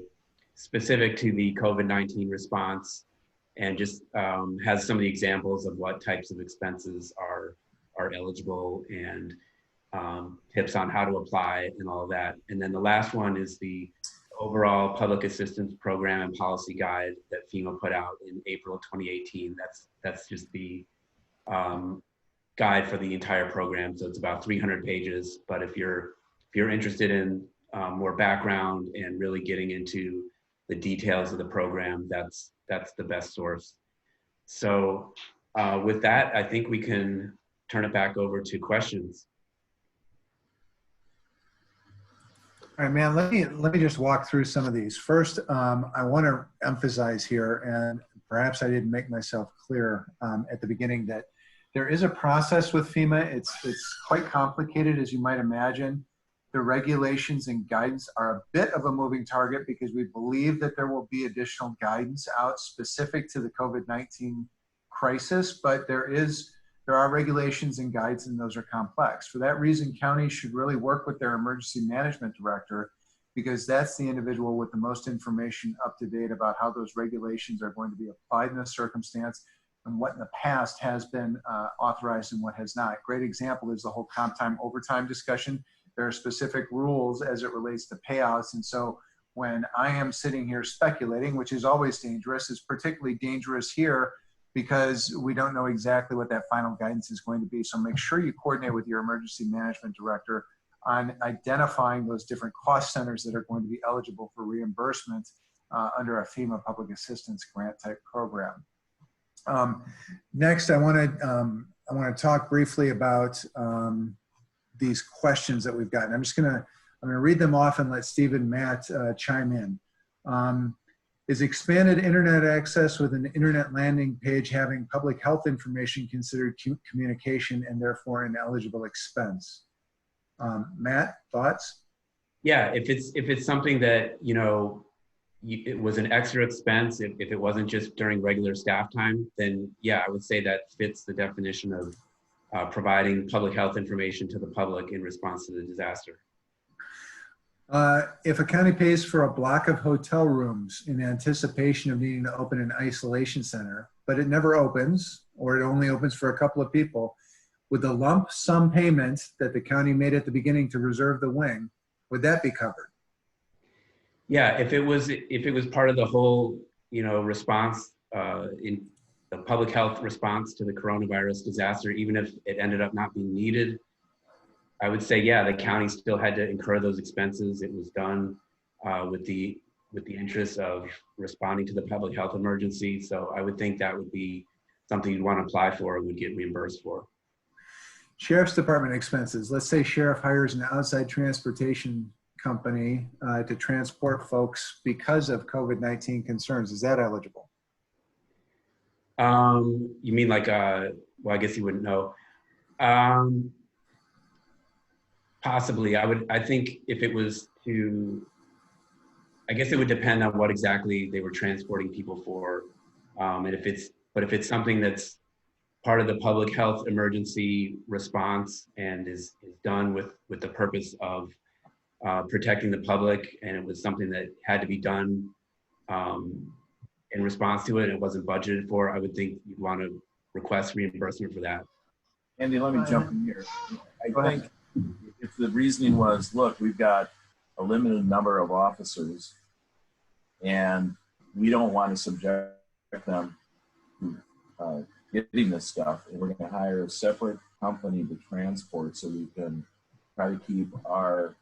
specific to the COVID-19 response, and just has some of the examples of what types of expenses are eligible, and tips on how to apply and all of that. And then the last one is the overall public assistance program and policy guide that FEMA put out in April 2018. That's just the guide for the entire program. So it's about 300 pages. But if you're interested in more background and really getting into the details of the program, that's the best source. So with that, I think we can turn it back over to questions.
All right, man, let me just walk through some of these. First, I want to emphasize here, and perhaps I didn't make myself clear at the beginning, that there is a process with FEMA. It's quite complicated, as you might imagine. The regulations and guidance are a bit of a moving target because we believe that there will be additional guidance out specific to the COVID-19 crisis, but there are regulations and guides, and those are complex. For that reason, counties should really work with their emergency management director, because that's the individual with the most information up to date about how those regulations are going to be applied in this circumstance and what in the past has been authorized and what has not. Great example is the whole comp time overtime discussion. There are specific rules as it relates to payouts. And so when I am sitting here speculating, which is always dangerous, is particularly dangerous here because we don't know exactly what that final guidance is going to be. So make sure you coordinate with your emergency management director on identifying those different cost centers that are going to be eligible for reimbursement under a FEMA public assistance grant type program. Next, I want to talk briefly about these questions that we've gotten. I'm going to read them off and let Steve and Matt chime in. Is expanded internet access with an internet landing page having public health information considered communication and therefore an eligible expense? Matt, thoughts?
Yeah, if it's something that, you know, it was an extra expense, if it wasn't just during regular staff time, then yeah, I would say that fits the definition of providing public health information to the public in response to the disaster.
If a county pays for a block of hotel rooms in anticipation of needing to open an isolation center, but it never opens, or it only opens for a couple of people, would the lump sum payment that the county made at the beginning to reserve the wing, would that be covered?
Yeah, if it was part of the whole, you know, response in the public health response to the coronavirus disaster, even if it ended up not being needed, I would say, yeah, the county still had to incur those expenses. It was done with the interest of responding to the public health emergency. So I would think that would be something you'd want to apply for and would get reimbursed for.
Sheriff's Department expenses. Let's say sheriff hires an outside transportation company to transport folks because of COVID-19 concerns. Is that eligible?
You mean like, well, I guess you wouldn't know. Possibly. I think if it was I guess it would depend on what exactly they were transporting people for. And if it's something that's part of the public health emergency response and is done with the purpose of protecting the public, and it was something that had to be done in response to it, and it wasn't budgeted for, I would think you'd want to request reimbursement for that.
Andy, let me jump in here. I think if the reasoning was, look, we've got a limited number of officers and we don't want to subject them to getting this stuff, and we're going to hire a separate company to transport so we can try to keep our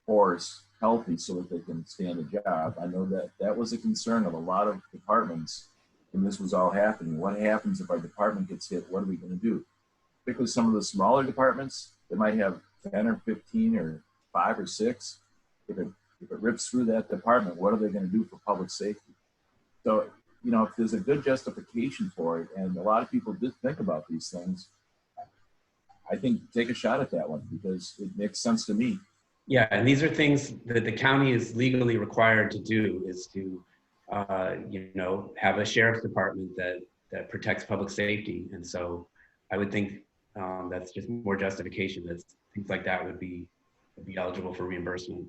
force healthy so that they can stand a job. I know that was a concern of a lot of departments when this was all happening. What happens if our department gets hit? What are we going to do? Particularly some of the smaller departments, they might have 10 or 15 or 5 or 6. If it rips through that department, what are they going to do for public safety? So, you know, if there's a good justification for it, and a lot of people did think about these things, I think take a shot at that one because it makes sense to me.
Yeah, and these are things that the county is legally required to do, is to, you know, have a sheriff's department that protects public safety. And so I would think that's just more justification that things like that would be eligible for reimbursement.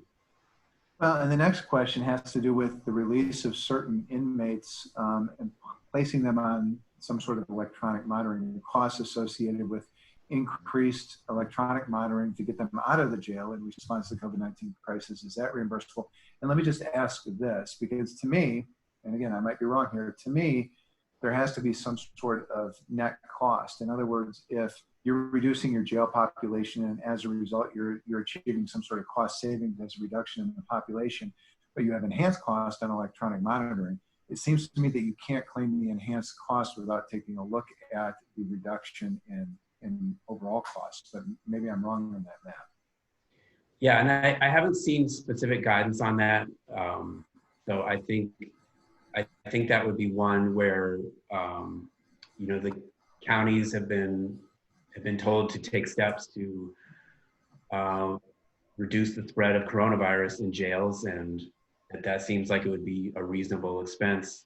Well, and the next question has to do with the release of certain inmates and placing them on some sort of electronic monitoring, the costs associated with increased electronic monitoring to get them out of the jail in response to the COVID-19 crisis. Is that reimbursable? And let me just ask this, because to me, and again, I might be wrong here, to me, there has to be some sort of net cost. In other words, if you're reducing your jail population and as a result, you're achieving some sort of cost savings as a reduction in the population, but you have enhanced cost on electronic monitoring, it seems to me that you can't claim the enhanced cost without taking a look at the reduction in overall costs. But maybe I'm wrong on that, Matt.
Yeah, and I haven't seen specific guidance on that. So I think that would be one where you know, the counties have been told to take steps to reduce the spread of coronavirus in jails, and that seems like it would be a reasonable expense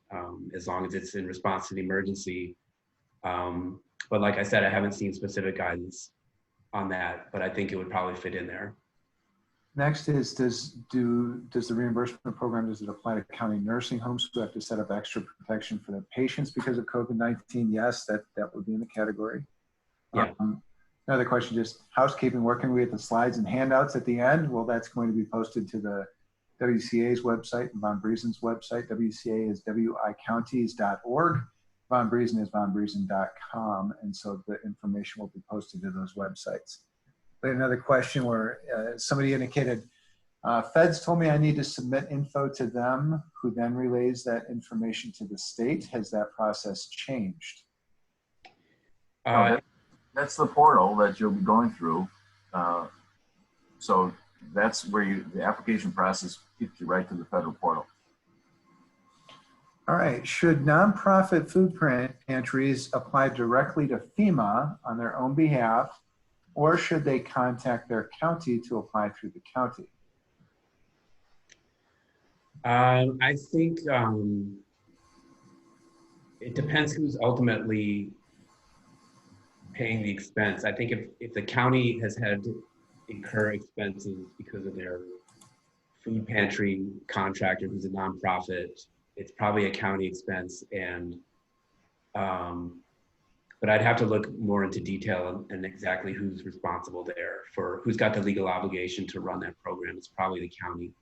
as long as it's in response to the emergency. But like I said, I haven't seen specific guidance on that, but I think it would probably fit in there.
Next is, does the reimbursement program, does it apply to county nursing homes who have to set up extra protection for their patients because of COVID-19? Yes, that would be in the category.
Yeah.
Another question, just housekeeping, where can we get the slides and handouts at the end? Well, that's going to be posted to the WCA's website and Von Briesen's website. WCA is wicounties.org. Von Briesen is vonbriesen.com. And so the information will be posted to those websites. We had another question where somebody indicated, feds told me I need to submit info to them, who then relays that information to the state. Has that process changed?
That's the portal that you'll be going through. So that's where the application process gets you right to the federal portal.
All right. Should nonprofit food pantries apply directly to FEMA on their own behalf, or should they contact their county to apply through the county?
I think it depends who's ultimately paying the expense. I think if the county has had to incur expenses because of their food pantry contractor who's a nonprofit, it's probably a county expense. And but I'd have to look more into detail and exactly who's responsible there, for who's got the legal obligation to run that program. It's probably the county.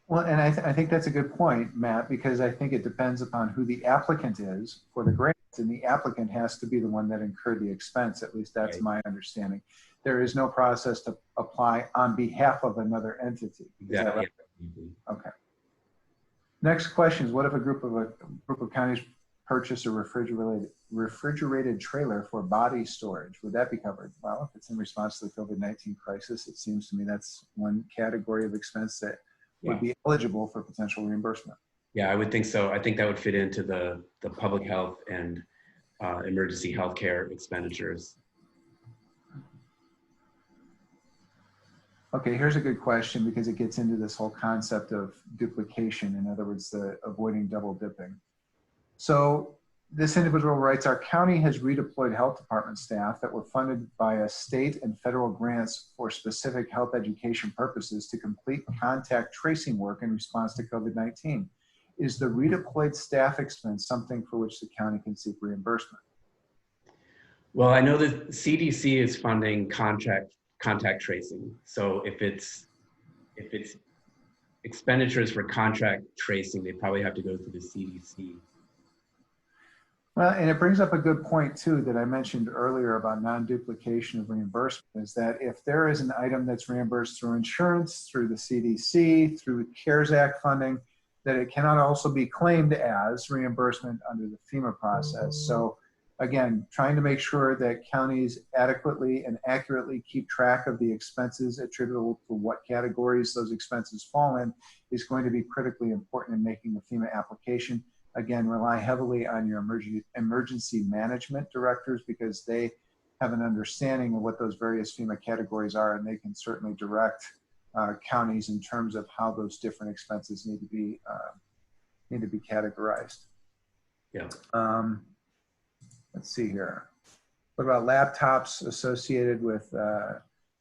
Well, and I think that's a good point, Matt, because I think it depends upon who the applicant is for the grant, and the applicant has to be the one that incurred the expense. At least that's my understanding. There is no process to apply on behalf of another entity.
Exactly.
Right? Okay. Next question is, what if a group of counties purchase a refrigerated trailer for body storage? Would that be covered? Well, if it's in response to the COVID-19 crisis, it seems to me that's one category of expense that would be eligible for potential reimbursement.
Yeah, I would think so. I think that would fit into the public health and emergency healthcare expenditures.
Okay, here's a good question because it gets into this whole concept of duplication. In other words, avoiding double dipping. So this individual writes, our county has redeployed health department staff that were funded via state and federal grants for specific health education purposes to complete contact tracing work in response to COVID-19. Is the redeployed staff expense something for which the county can seek reimbursement?
Well, I know that CDC is funding contact tracing. So if it's expenditures for contact tracing, they probably have to go through the CDC.
Well, and it brings up a good point too that I mentioned earlier about non-duplication of reimbursement, is that if there is an item that's reimbursed through insurance, through the CDC, through CARES Act funding, that it cannot also be claimed as reimbursement under the FEMA process. So again, trying to make sure that counties adequately and accurately keep track of the expenses attributable to what categories those expenses fall in is going to be critically important in making the FEMA application. Again, rely heavily on your emergency management directors because they have an understanding of what those various FEMA categories are, and they can certainly direct counties in terms of how those different expenses need to be categorized.
Yeah.
Let's see here. What about laptops associated with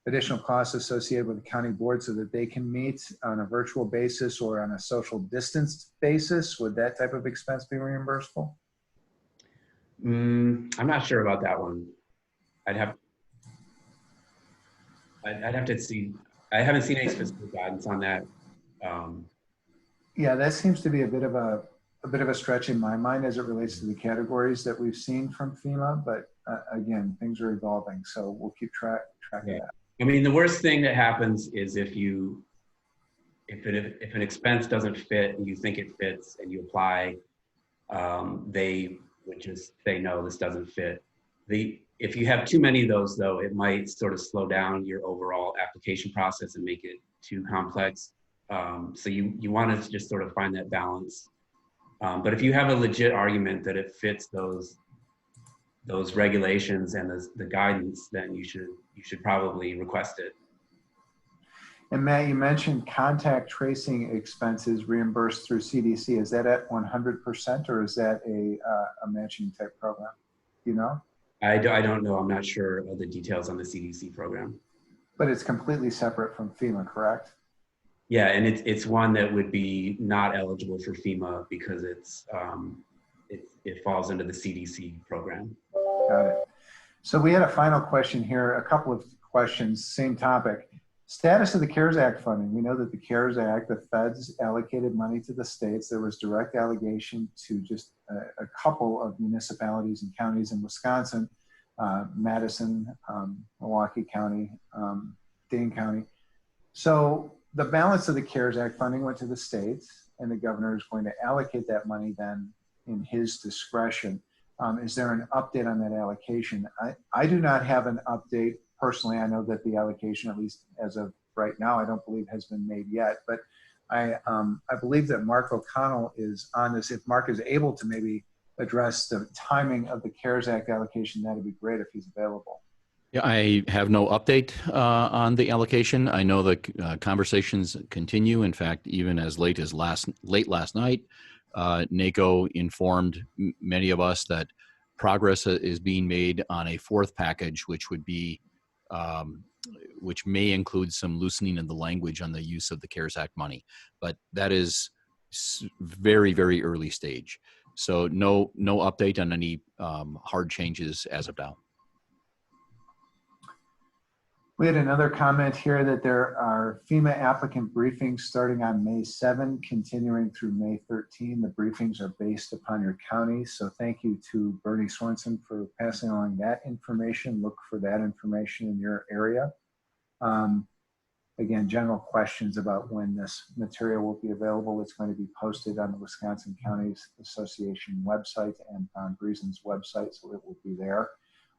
additional costs associated with the county board so that they can meet on a virtual basis or on a social distanced basis? Would that type of expense be reimbursable?
I'm not sure about that one. I'd have to see. I haven't seen any specific guidance on that.
Yeah, that seems to be a bit of a a bit of a stretch in my mind as it relates to the categories that we've seen from FEMA, but again, things are evolving, so we'll keep track of that.
I mean, the worst thing that happens is if an expense doesn't fit and you think it fits and you apply, they would just say, no, this doesn't fit. If you have too many of those, though, it might sort of slow down your overall application process and make it too complex. So you want to just sort of find that balance. But if you have a legit argument that it fits those regulations and the guidance, then you should probably request it.
And Matt, you mentioned contact tracing expenses reimbursed through CDC. Is that at 100% or is that a matching type program? Do you know?
I don't know. I'm not sure of the details on the CDC program. But
it's completely separate from FEMA, correct?
Yeah, and it's one that would be not eligible for FEMA because it falls into the CDC program.
Got it. So we had a final question here, a couple of questions, same topic. Status of the CARES Act funding. We know that the CARES Act, the feds allocated money to the states. There was direct allegation to just a couple of municipalities and counties in Wisconsin, Madison, Milwaukee County, Dane County. So the balance of the CARES Act funding went to the states, and the governor is going to allocate that money then in his discretion. Is there an update on that allocation? I do not have an update. Personally, I know that the allocation, at least as of right now, I don't believe has been made yet, but I believe that Mark O'Connell is on this. If Mark is able to maybe address the timing of the CARES Act allocation, that'd be great if he's available.
Yeah, I have no update on the allocation. I know the conversations continue. In fact, even as late as late last night, NACO informed many of us that progress is being made on a fourth package, which would be which may include some loosening of the language on the use of the CARES Act money, but that is very, very early stage. So no update on any hard changes as of now.
We had another comment here that there are FEMA applicant briefings starting on May 7, continuing through May 13. The briefings are based upon your county. So thank you to Bernie Swenson for passing along that information. Look for that information in your area. Again, general questions about when this material will be available. It's going to be posted on the Wisconsin Counties Association website and on Briesen's website, so it will be there.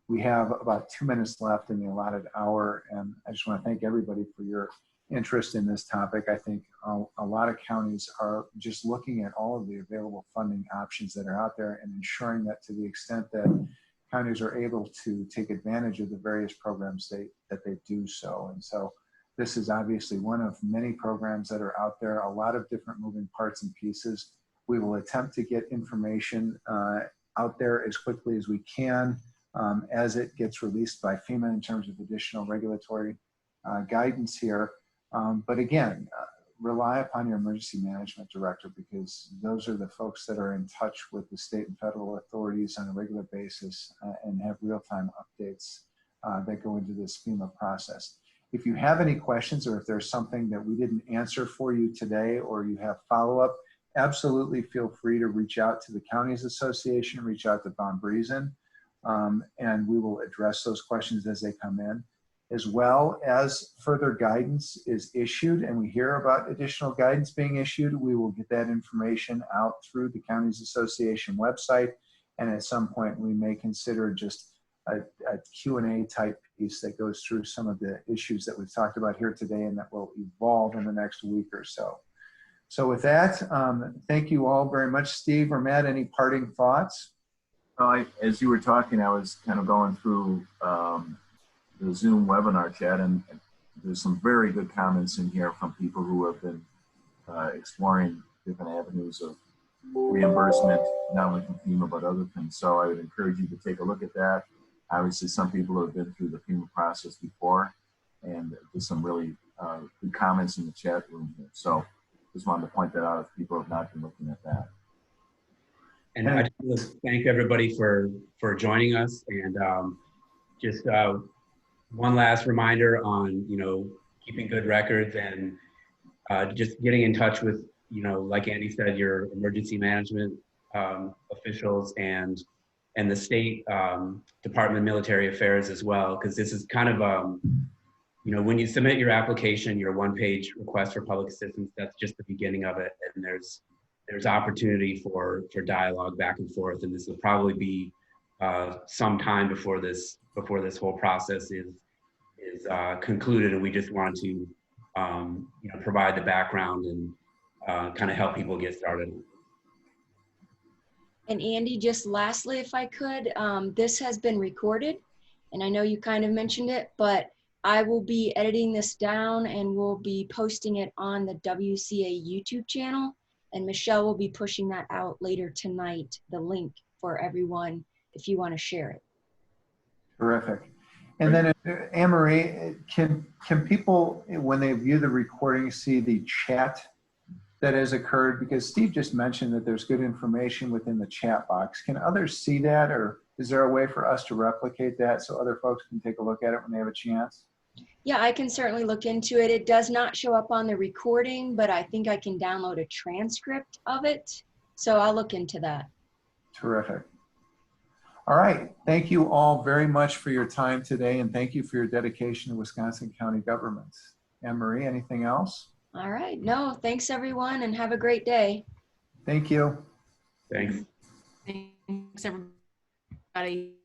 We have about 2 minutes left in the allotted hour, and I just want to thank everybody for your interest in this topic. I think a lot of counties are just looking at all of the available funding options that are out there and ensuring that to the extent that counties are able to take advantage of the various programs that they do so. And so this is obviously one of many programs that are out there, a lot of different moving parts and pieces. We will attempt to get information out there as quickly as we can. As it gets released by FEMA in terms of additional regulatory guidance here. But again, rely upon your emergency management director because those are the folks that are in touch with the state and federal authorities on a regular basis and have real-time updates that go into this FEMA process. If you have any questions or if there's something that we didn't answer for you today or you have follow-up, absolutely feel free to reach out to the Counties Association, reach out to Von Briesen. And we will address those questions as they come in, as well as further guidance is issued and we hear about additional guidance being issued. We will get that information out through the Counties Association website, and at some point we may consider just a Q&A type piece that goes through some of the issues that we've talked about here today and that will evolve in the next week or so. So with that, thank you all very much. Steve or Matt, any parting thoughts?
As you were talking, I was kind of going through the Zoom webinar chat, and there's some very good comments in here from people who have been exploring different avenues of reimbursement, not only from FEMA, but other things. So I would encourage you to take a look at that. Obviously, some people have been through the FEMA process before, and there's some really good comments in the chat room here. So just wanted to point that out if people have not been looking at that.
And I just want to thank everybody for joining us, and just one last reminder on keeping good records and just getting in touch with you know, like Andy said, your emergency management officials and the state Department of Military Affairs as well, because this is kind of, you know, when you submit your application, your one-page request for public assistance, that's just the beginning of it, and there's opportunity for dialogue back and forth, and this will probably be some time before this whole process is concluded, and we just want to you know, provide the background and kind of help people get started.
And Andy, just lastly, if I could, this has been recorded, and I know you kind of mentioned it, but I will be editing this down and we'll be posting it on the WCA YouTube channel, and Michelle will be pushing that out later tonight, the link for everyone if you want to share it.
Terrific. And then Anne-Marie, can people, when they view the recording, see the chat that has occurred? Because Steve just mentioned that there's good information within the chat box. Can others see that, or is there a way for us to replicate that so other folks can take a look at it when they have a chance?
Yeah, I can certainly look into it. It does not show up on the recording, but I think I can download a transcript of it. So I'll look into that.
Terrific. All right. Thank you all very much for your time today, and thank you for your dedication to Wisconsin County government. Anne-Marie, anything else?
All right. No, thanks everyone, and have a great day.
Thank you.
Thanks.
Thanks, everybody.